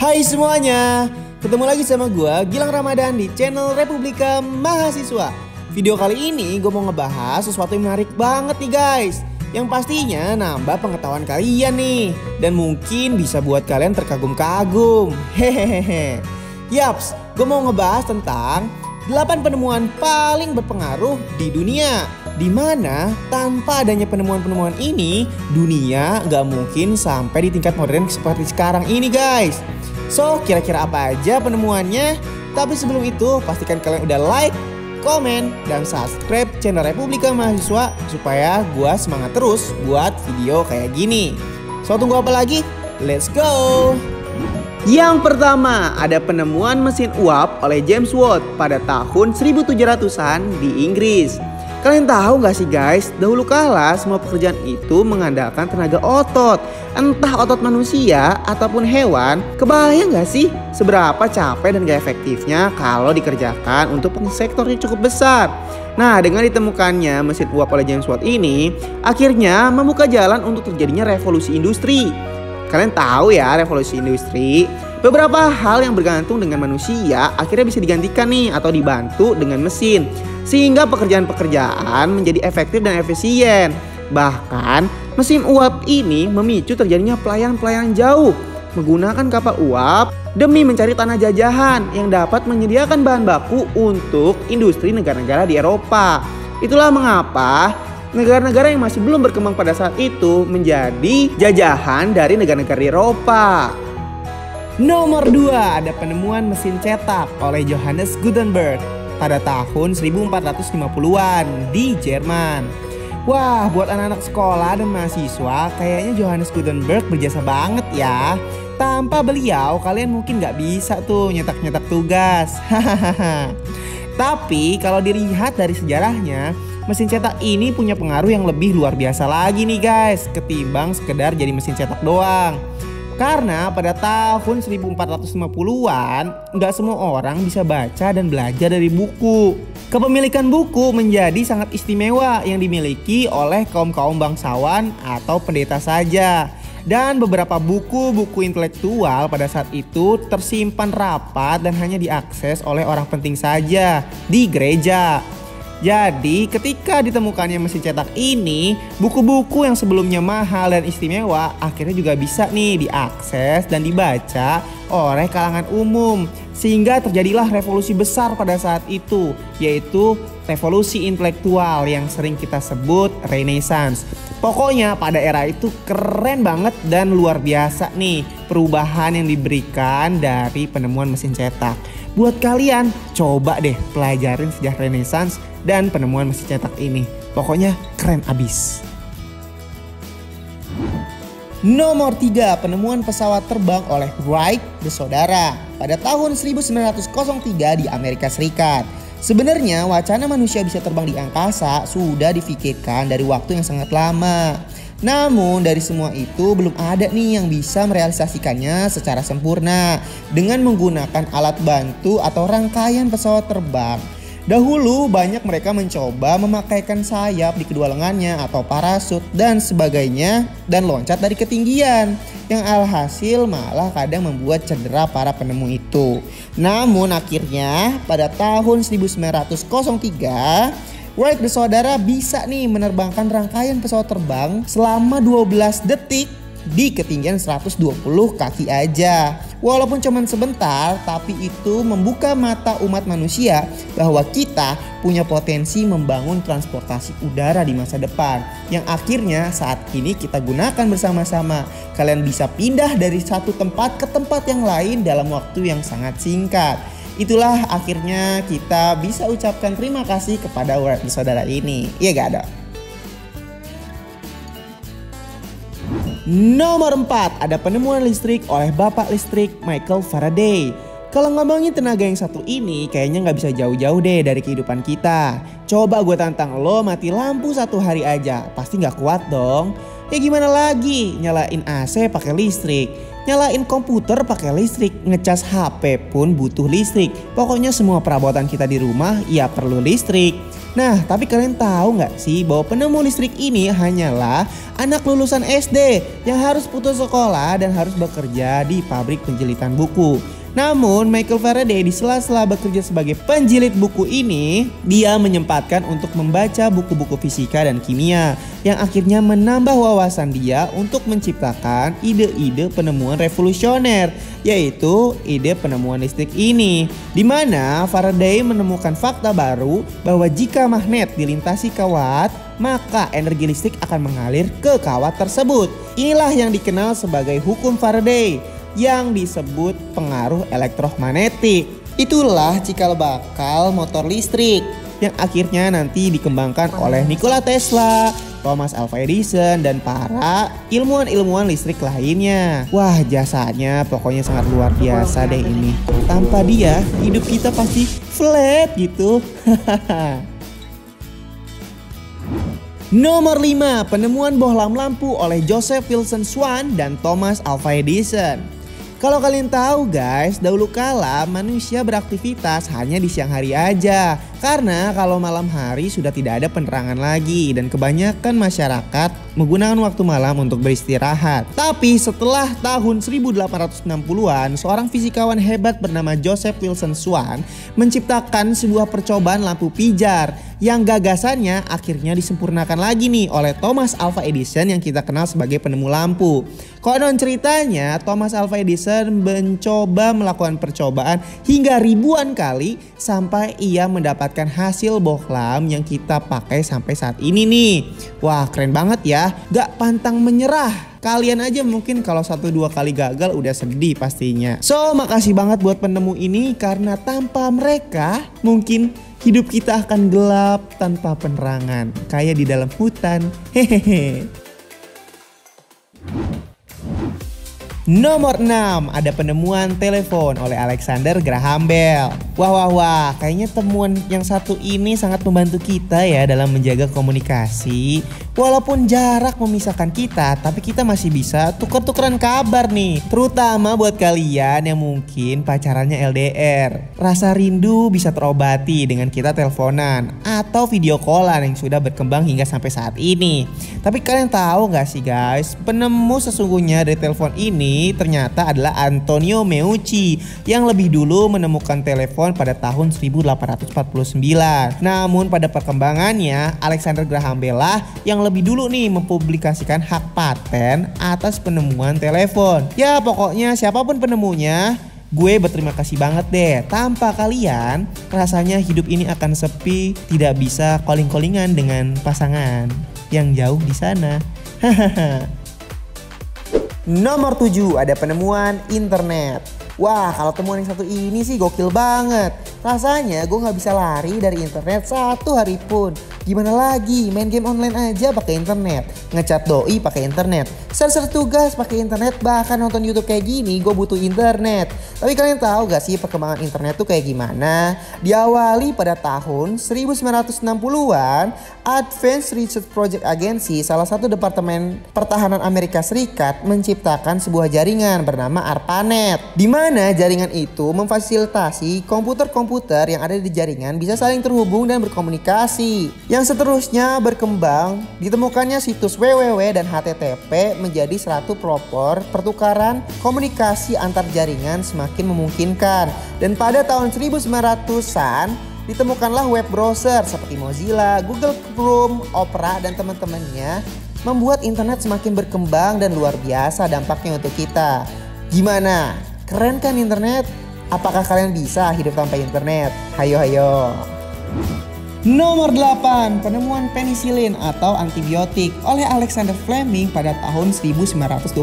Hai semuanya, ketemu lagi sama gue Gilang Ramadan di channel Republika Mahasiswa. Video kali ini gue mau ngebahas sesuatu yang menarik banget nih guys, yang pastinya nambah pengetahuan kalian nih, dan mungkin bisa buat kalian terkagum-kagum. Hehehe. Yaps, gue mau ngebahas tentang 8 penemuan paling berpengaruh di dunia, dimana tanpa adanya penemuan-penemuan ini, dunia gak mungkin sampai di tingkat modern seperti sekarang ini guys. So, kira-kira apa aja penemuannya? Tapi sebelum itu, pastikan kalian udah like, komen, dan subscribe channel Republika Mahasiswa supaya gua semangat terus buat video kayak gini. So, tunggu apa lagi? Let's go! Yang pertama, ada penemuan mesin uap oleh James Watt pada tahun 1700-an di Inggris. Kalian tahu gak sih guys, dahulu kala semua pekerjaan itu mengandalkan tenaga otot. Entah otot manusia ataupun hewan. Kebayang gak sih seberapa capek dan gak efektifnya kalau dikerjakan untuk sektor yang cukup besar. Nah, dengan ditemukannya mesin uap oleh James Watt ini, akhirnya membuka jalan untuk terjadinya revolusi industri. Kalian tahu ya, revolusi industri, beberapa hal yang bergantung dengan manusia akhirnya bisa digantikan nih atau dibantu dengan mesin, sehingga pekerjaan-pekerjaan menjadi efektif dan efisien. Bahkan mesin uap ini memicu terjadinya pelayaran-pelayaran jauh menggunakan kapal uap demi mencari tanah jajahan yang dapat menyediakan bahan baku untuk industri negara-negara di Eropa. Itulah mengapa negara-negara yang masih belum berkembang pada saat itu menjadi jajahan dari negara-negara di Eropa. Nomor 2, ada penemuan mesin cetak oleh Johannes Gutenberg pada tahun 1450-an di Jerman. Wah, buat anak-anak sekolah dan mahasiswa, kayaknya Johannes Gutenberg berjasa banget ya. Tanpa beliau, kalian mungkin gak bisa tuh nyetak-nyetak tugas. Tapi kalau dilihat dari sejarahnya, mesin cetak ini punya pengaruh yang lebih luar biasa lagi nih guys, ketimbang sekedar jadi mesin cetak doang. Karena pada tahun 1450-an, nggak semua orang bisa baca dan belajar dari buku. Kepemilikan buku menjadi sangat istimewa yang dimiliki oleh kaum-kaum bangsawan atau pendeta saja. Dan beberapa buku-buku intelektual pada saat itu tersimpan rapat dan hanya diakses oleh orang penting saja di gereja. Jadi ketika ditemukannya mesin cetak ini, buku-buku yang sebelumnya mahal dan istimewa akhirnya juga bisa nih diakses dan dibaca oleh kalangan umum. Sehingga terjadilah revolusi besar pada saat itu, yaitu revolusi intelektual yang sering kita sebut Renaissance. Pokoknya pada era itu keren banget dan luar biasa nih perubahan yang diberikan dari penemuan mesin cetak. Buat kalian, coba deh pelajarin sejarah Renaissance dan penemuan mesin cetak ini. Pokoknya keren abis. Nomor 3, penemuan pesawat terbang oleh Wright bersaudara pada tahun 1903 di Amerika Serikat. Sebenarnya wacana manusia bisa terbang di angkasa sudah difikirkan dari waktu yang sangat lama. Namun dari semua itu belum ada nih yang bisa merealisasikannya secara sempurna dengan menggunakan alat bantu atau rangkaian pesawat terbang. Dahulu banyak mereka mencoba memakaikan sayap di kedua lengannya atau parasut dan sebagainya dan loncat dari ketinggian, yang alhasil malah kadang membuat cedera para penemu itu. Namun akhirnya pada tahun 1903 Wright bersaudara bisa nih menerbangkan rangkaian pesawat terbang selama 12 detik di ketinggian 120 kaki aja. Walaupun cuma sebentar, tapi itu membuka mata umat manusia bahwa kita punya potensi membangun transportasi udara di masa depan, yang akhirnya saat ini kita gunakan bersama-sama. Kalian bisa pindah dari satu tempat ke tempat yang lain dalam waktu yang sangat singkat. Itulah akhirnya kita bisa ucapkan terima kasih kepada Wright bersaudara ini. Iya gak ada? Nomor 4, ada penemuan listrik oleh bapak listrik Michael Faraday. Kalau ngomongin tenaga yang satu ini, kayaknya gak bisa jauh-jauh deh dari kehidupan kita. Coba gue tantang lo mati lampu satu hari aja, pasti gak kuat dong. Ya gimana lagi, nyalain AC pakai listrik, nyalain komputer pakai listrik, ngecas HP pun butuh listrik. Pokoknya semua perabotan kita di rumah ya perlu listrik. Nah, tapi kalian tahu nggak sih bahwa penemu listrik ini hanyalah anak lulusan SD yang harus putus sekolah dan harus bekerja di pabrik penjilitan buku. Namun Michael Faraday di sela-sela bekerja sebagai penjilid buku ini, dia menyempatkan untuk membaca buku-buku fisika dan kimia yang akhirnya menambah wawasan dia untuk menciptakan ide-ide penemuan revolusioner, yaitu ide penemuan listrik ini. Di mana Faraday menemukan fakta baru bahwa jika magnet dilintasi kawat, maka energi listrik akan mengalir ke kawat tersebut. Inilah yang dikenal sebagai hukum Faraday yang disebut pengaruh elektromagnetik. Itulah cikal bakal motor listrik yang akhirnya nanti dikembangkan oleh Nikola Tesla, Thomas Alva Edison, dan para ilmuwan-ilmuwan listrik lainnya. Wah, jasanya pokoknya sangat luar biasa deh ini. Tanpa dia hidup kita pasti flat gitu. Nomor 5, penemuan bohlam lampu oleh Joseph Wilson Swan dan Thomas Alva Edison. Kalau kalian tahu guys, dahulu kala manusia beraktivitas hanya di siang hari aja. Karena kalau malam hari sudah tidak ada penerangan lagi dan kebanyakan masyarakat menggunakan waktu malam untuk beristirahat. Tapi setelah tahun 1860-an, seorang fisikawan hebat bernama Joseph Wilson Swan menciptakan sebuah percobaan lampu pijar yang gagasannya akhirnya disempurnakan lagi nih oleh Thomas Alva Edison yang kita kenal sebagai penemu lampu. Konon ceritanya Thomas Alva Edison mencoba melakukan percobaan hingga ribuan kali sampai ia mendapatkan hasil bohlam yang kita pakai sampai saat ini nih. Wah, keren banget ya, gak pantang menyerah. Kalian aja mungkin kalau 1-2 kali gagal udah sedih pastinya. So, makasih banget buat penemu ini karena tanpa mereka mungkin hidup kita akan gelap tanpa penerangan, kayak di dalam hutan. Hehehe. Nomor 6, ada penemuan telepon oleh Alexander Graham Bell. Wah, kayaknya temuan yang satu ini sangat membantu kita ya dalam menjaga komunikasi. Walaupun jarak memisahkan kita, tapi kita masih bisa tuker-tukeran kabar nih. Terutama buat kalian yang mungkin pacarannya LDR. Rasa rindu bisa terobati dengan kita teleponan atau video callan yang sudah berkembang hingga sampai saat ini. Tapi kalian tahu gak sih guys, penemu sesungguhnya dari telepon ini ternyata adalah Antonio Meucci yang lebih dulu menemukan telepon pada tahun 1849. Namun pada perkembangannya Alexander Graham Bell lah yang lebih dulu nih mempublikasikan hak paten atas penemuan telepon. Ya pokoknya siapapun penemunya, gue berterima kasih banget deh. Tanpa kalian rasanya hidup ini akan sepi, tidak bisa calling-callingan dengan pasangan yang jauh di sana. Nomor 7, ada penemuan internet. Wah, kalau temuan yang satu ini sih gokil banget. Rasanya gue gak bisa lari dari internet satu hari pun. Gimana lagi, main game online aja pakai internet, ngechat doi pakai internet, share tugas pakai internet, bahkan nonton YouTube kayak gini gue butuh internet. Tapi kalian tahu gak sih perkembangan internet tuh kayak gimana? Diawali pada tahun 1960-an, Advanced Research Project Agency, salah satu departemen pertahanan Amerika Serikat, menciptakan sebuah jaringan bernama ARPANET, di mana jaringan itu memfasilitasi komputer-komputer yang ada di jaringan bisa saling terhubung dan berkomunikasi. Yang seterusnya berkembang, ditemukannya situs www dan HTTP menjadi suatu proper pertukaran komunikasi antar jaringan semakin memungkinkan. Dan pada tahun 1900-an ditemukanlah web browser seperti Mozilla, Google Chrome, Opera dan teman-temannya, membuat internet semakin berkembang dan luar biasa dampaknya untuk kita. Gimana? Keren kan internet? Apakah kalian bisa hidup tanpa internet? Hayo. Nomor 8, penemuan penisilin atau antibiotik oleh Alexander Fleming pada tahun 1928.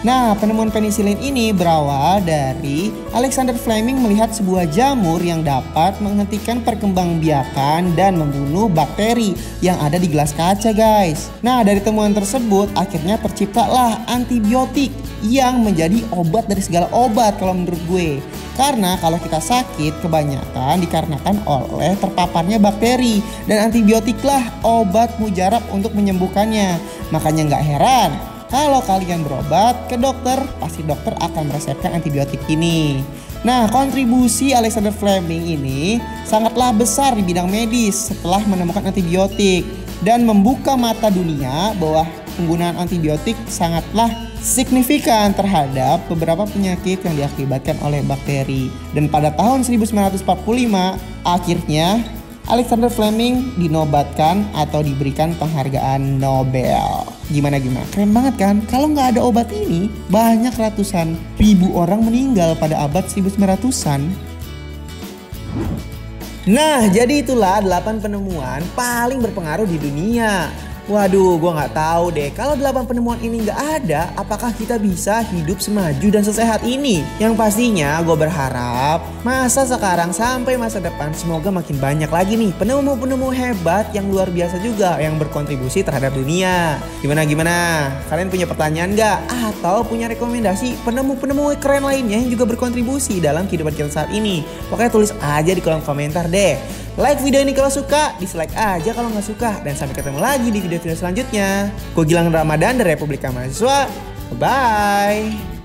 Nah, penemuan penisilin ini berawal dari Alexander Fleming melihat sebuah jamur yang dapat menghentikan perkembangbiakan dan membunuh bakteri yang ada di gelas kaca, guys. Nah, dari temuan tersebut akhirnya terciptalah antibiotik yang menjadi obat dari segala obat kalau menurut gue. Karena kalau kita sakit kebanyakan dikarenakan oleh terpaparnya sebenarnya bakteri, dan antibiotiklah obat mujarab untuk menyembuhkannya. Makanya nggak heran kalau kalian berobat ke dokter, pasti dokter akan meresepkan antibiotik ini. Nah, kontribusi Alexander Fleming ini sangatlah besar di bidang medis setelah menemukan antibiotik dan membuka mata dunia bahwa penggunaan antibiotik sangatlah signifikan terhadap beberapa penyakit yang diakibatkan oleh bakteri. Dan pada tahun 1945 akhirnya Alexander Fleming dinobatkan atau diberikan penghargaan Nobel. Gimana? Keren banget kan? Kalau nggak ada obat ini, banyak ratusan ribu orang meninggal pada abad 1900-an. Nah, jadi itulah 8 penemuan paling berpengaruh di dunia. Waduh, gue nggak tahu deh, kalau 8 penemuan ini nggak ada, apakah kita bisa hidup semaju dan sesehat ini? Yang pastinya gue berharap masa sekarang sampai masa depan semoga makin banyak lagi nih penemu-penemu hebat yang luar biasa juga yang berkontribusi terhadap dunia. Gimana? Kalian punya pertanyaan nggak? Atau punya rekomendasi penemu-penemu keren lainnya yang juga berkontribusi dalam kehidupan kita saat ini? Pokoknya tulis aja di kolom komentar deh. Like video ini kalau suka, dislike aja kalau nggak suka. Dan sampai ketemu lagi di video-video selanjutnya. Gue Gilang Ramadan dari Republika Mahasiswa. Bye.